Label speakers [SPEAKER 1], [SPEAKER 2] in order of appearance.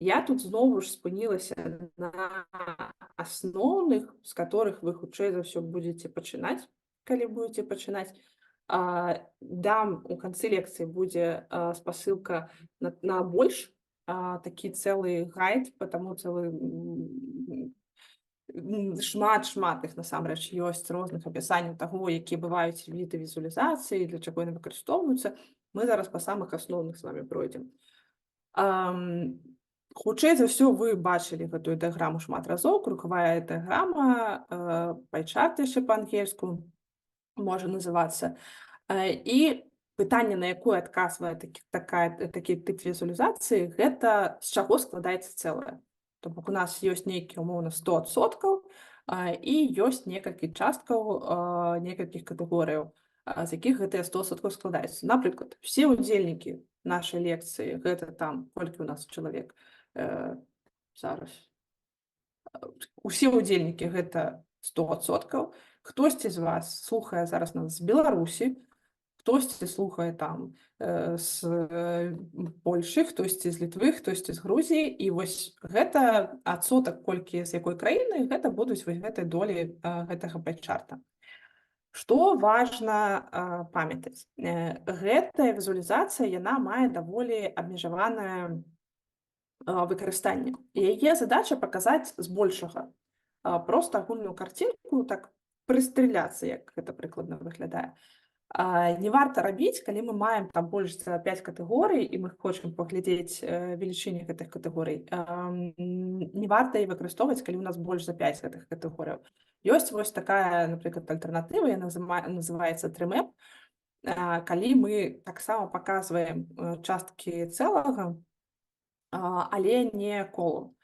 [SPEAKER 1] Я тут зноў ж спынілася на асноўных, з которых вы хутчэй за ўсё будзеце пачынаць, калі будзеце пачынаць. Дам у канцы лекцыі будзе спасылка на больш, такі цэлы гайд, потому цэлы шмат іх насамрэч ёсць розных апісанняў таго, якія бываюць віды візуалізацыі, для чаго яны выкарыстоўваюцца. Мы зараз па самых асноўных з вамі пройдзем. Хутчэй за ўсё вы бачылі гэтую дыяграму шмат разоў. Кругавая дыяграма, пайчарт яшчэ па-ангельску можа называцца. І пытанне, на якое адказвае такі тып візуалізацыі, гэта з чаго складаецца цэлае. То бок у нас ёсць нейкі умоўна 100%, і ёсць некалькі часткаў, некалькіх катэгорыяў, з якіх гэтыя 100% складаюцца. Напрыклад, усе удзельнікі нашай лекцыі, гэта там колькі ў нас чалавек, зараз. Усе удзельнікі гэта 100%. Хтосьці з вас слухае зараз нас з Беларусі, хтосьці слухае там з Польшы, хтосьці з Літвы, хтосьці з Грузіі. І вось гэта адсотак, колькі з якой краіны, гэта будуць вось гэтай долі гэтага пайчарта. Што важна памятаць? Гэтая візуалізацыя, яна мае даволі абмежаванае выкарыстанне. Яе задача паказаць збольшага проста агульную карцінку, так прыстраляцца, як гэта прыкладна выглядае. Не варта рабіць, калі мы маем там больш за 5 катэгорый і мы хочам паглядзець велічыні гэтых катэгорый. Не варта і выкарыстоўваць, калі ў нас больш за 5 гэтых катэгорыяў. Ёсць вось такая, напрыклад, альтэрнатыва, яна называецца Trimap, калі мы таксама паказваем часткі цэлага, але не колам.